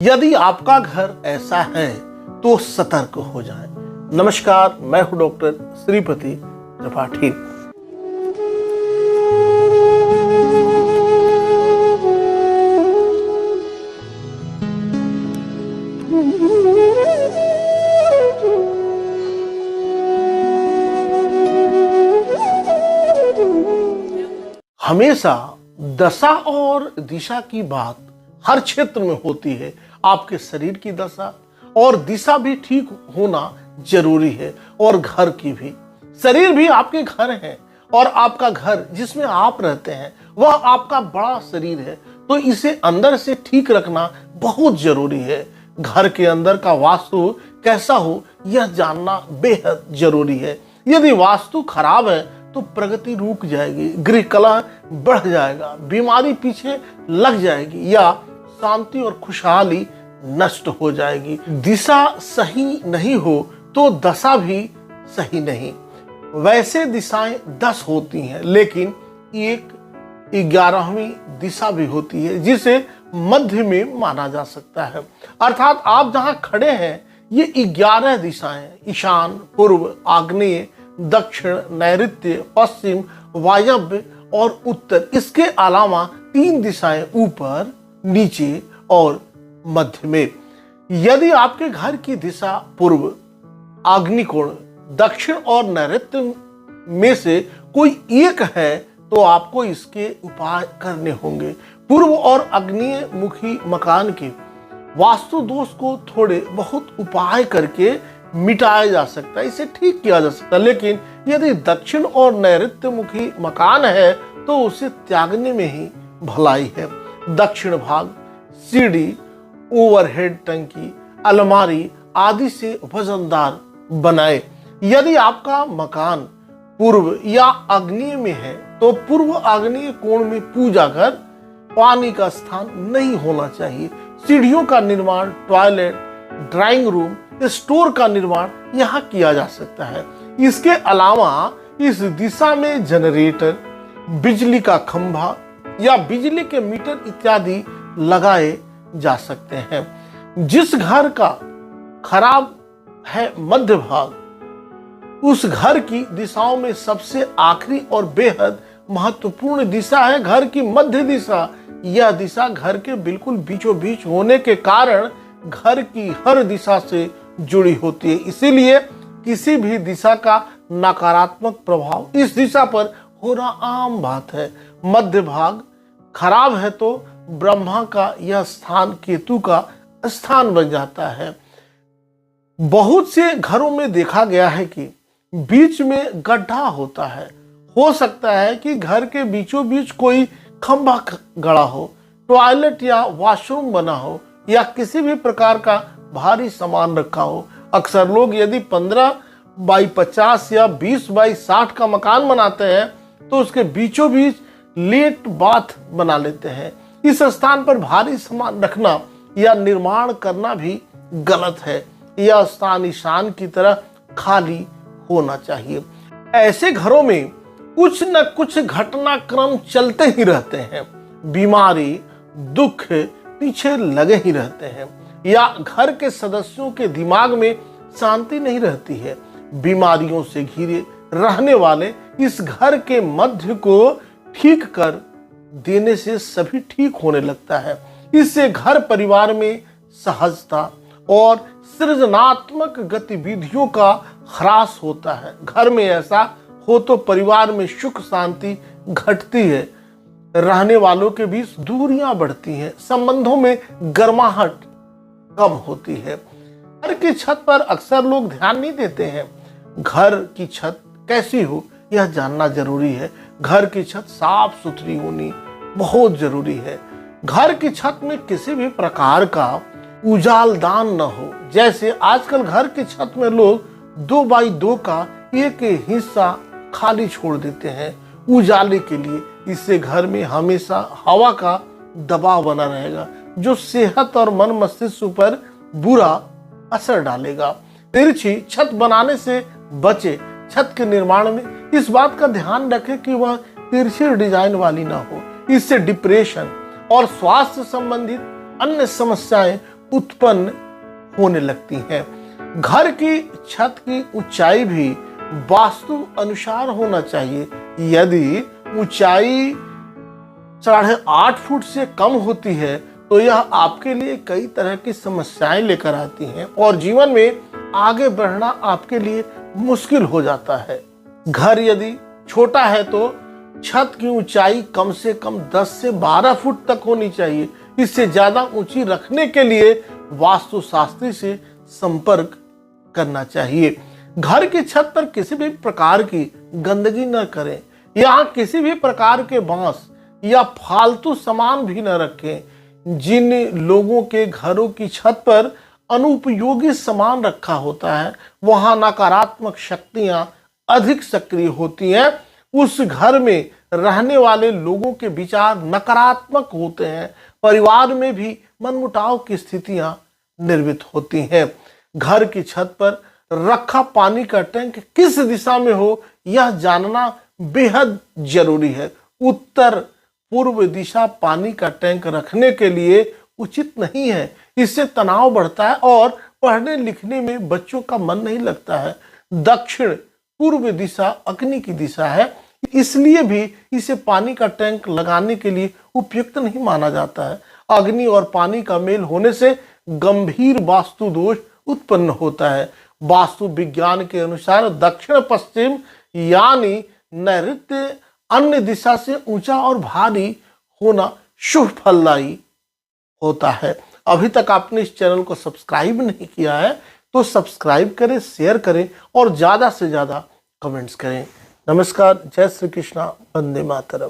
यदि आपका घर ऐसा है तो सतर्क हो जाएं। नमस्कार, मैं हूं डॉक्टर श्रीपति त्रिपाठी। हमेशा दशा और दिशा की बात हर क्षेत्र में होती है। आपके शरीर की दशा और दिशा भी ठीक होना जरूरी है, और घर की भी। शरीर भी आपके घर है, और आपका घर जिसमें आप रहते हैं वह आपका बड़ा शरीर है, तो इसे अंदर से ठीक रखना बहुत जरूरी है। घर के अंदर का वास्तु कैसा हो यह जानना बेहद जरूरी है। यदि वास्तु खराब है तो प्रगति रुक जाएगी, गृह कलह बढ़ जाएगा, बीमारी पीछे लग जाएगी, या शांति और खुशहाली नष्ट हो जाएगी। दिशा सही नहीं हो तो दशा भी सही नहीं। वैसे दिशाएं 10 होती हैं, लेकिन एक 11वीं दिशा भी होती है जिसे मध्य में माना जा सकता है। अर्थात आप जहां खड़े हैं ये 11 दिशाएं, ईशान, पूर्व, आग्नेय, दक्षिण, नैऋत्य, पश्चिम, वायव्य और उत्तर। इसके अलावा 3 दिशाएं ऊपर, नीचे और मध्य में। यदि आपके घर की दिशा पूर्व, आग्नेय, दक्षिण और नैऋत्य में से कोई एक है तो आपको इसके उपाय करने होंगे। पूर्व और आग्नेय मुखी मकान के वास्तु दोष को थोड़े बहुत उपाय करके मिटाया जा सकता है, इसे ठीक किया जा सकता है। लेकिन यदि दक्षिण और नैऋत्य मुखी मकान है तो उसे त्यागने में ही भलाई है। दक्षिण भाग सीढ़ी, ओवरहेड टंकी, अलमारी आदि से वजनदार बनाए। यदि आपका मकान पूर्व या आग्नेय में है तो पूर्व आग्नेय कोण में पूजा घर, पानी का स्थान नहीं होना चाहिए। सीढ़ियों का निर्माण, टॉयलेट, ड्राइंग रूम, स्टोर का निर्माण यहाँ किया जा सकता है। इसके अलावा इस दिशा में जनरेटर, बिजली का खंभा या बिजली के मीटर इत्यादि लगाए जा सकते हैं। जिस घर का खराब है मध्य भाग, उस घर की दिशाओं में सबसे आखिरी और बेहद महत्वपूर्ण दिशा है घर की मध्य दिशा। यह दिशा घर के बिल्कुल बीचों बीच होने के कारण घर की हर दिशा से जुड़ी होती है। इसीलिए किसी भी दिशा का नकारात्मक प्रभाव इस दिशा पर होना आम बात है। मध्य भाग खराब है तो ब्रह्मा का यह स्थान केतु का स्थान बन जाता है। बहुत से घरों में देखा गया है कि बीच में गड्ढा होता है। हो सकता है कि घर के बीचों बीच कोई खंभा गड़ा हो, टॉयलेट या वॉशरूम बना हो, या किसी भी प्रकार का भारी सामान रखा हो। अक्सर लोग यदि 15 बाई 50 या 20 बाई 60 का मकान बनाते हैं तो उसके बीचों बीच लेट बाथ बना लेते हैं। इस स्थान पर भारी सामान रखना या निर्माण करना भी गलत है। यह स्थान ईशान की तरह खाली होना चाहिए। ऐसे घरों में कुछ न कुछ घटनाक्रम चलते ही रहते हैं। बीमारी, दुख पीछे लगे ही रहते हैं, या घर के सदस्यों के दिमाग में शांति नहीं रहती है। बीमारियों से घिरे रहने वाले इस घर के मध्य को ठीक कर देने से सभी ठीक होने लगता है। इससे घर परिवार में सहजता और सृजनात्मक गतिविधियों का ह्रास होता है। घर में ऐसा हो तो परिवार में सुख शांति घटती है, रहने वालों के बीच दूरियां बढ़ती हैं, संबंधों में गर्माहट कम होती है। घर की छत पर अक्सर लोग ध्यान नहीं देते हैं। घर की छत कैसी हो यह जानना जरूरी है। घर की छत साफ सुथरी होनी बहुत जरूरी है। घर की छत में किसी भी प्रकार का उजालदान न हो। जैसे आजकल घर की छत में लोग 2 बाई 2 का एक हिस्सा खाली छोड़ देते हैं उजाले के लिए। इससे घर में हमेशा हवा का दबाव बना रहेगा जो सेहत और मन मस्तिष्क पर बुरा असर डालेगा। तिरछी छत बनाने से बचे। छत के निर्माण में इस बात का ध्यान रखें कि वह तिरछी डिजाइन वाली ना हो। इससे डिप्रेशन और स्वास्थ्य संबंधित अन्य समस्याएं उत्पन्न होने लगती हैं। घर की छत की ऊंचाई भी वास्तु अनुसार होना चाहिए। यदि ऊंचाई 8.5 फुट से कम होती है तो यह आपके लिए कई तरह की समस्याएं लेकर आती हैं और जीवन में आगे बढ़ना आपके लिए मुश्किल हो जाता है। घर यदि छोटा है तो छत की ऊंचाई कम से कम 10 से 12 फुट तक होनी चाहिए। इससे ज्यादा ऊंची रखने के लिए वास्तुशास्त्री से संपर्क करना चाहिए। घर की छत पर किसी भी प्रकार की गंदगी न करें। यहाँ किसी भी प्रकार के बांस या फालतू सामान भी न रखें। जिन लोगों के घरों की छत पर अनुपयोगी सामान रखा होता है वहां नकारात्मक शक्तियां अधिक सक्रिय होती हैं। उस घर में रहने वाले लोगों के विचार नकारात्मक होते हैं। परिवार में भी मनमुटाव की स्थितियां निर्मित होती हैं। घर की छत पर रखा पानी का टैंक किस दिशा में हो यह जानना बेहद जरूरी है। उत्तर पूर्व दिशा पानी का टैंक रखने के लिए उचित नहीं है। इससे तनाव बढ़ता है और पढ़ने लिखने में बच्चों का मन नहीं लगता है। दक्षिण पूर्व दिशा अग्नि की दिशा है, इसलिए भी इसे पानी का टैंक लगाने के लिए उपयुक्त नहीं माना जाता है। अग्नि और पानी का मेल होने से गंभीर वास्तु दोष उत्पन्न होता है। वास्तु विज्ञान के अनुसार दक्षिण पश्चिम यानी नैऋत्य अन्य दिशा से ऊंचा और भारी होना शुभ फलदायी होता है। अभी तक आपने इस चैनल को सब्सक्राइब नहीं किया है तो सब्सक्राइब करें, शेयर करें और ज्यादा से ज्यादा कमेंट्स करें। नमस्कार, जय श्री कृष्णा, वंदे मातरम।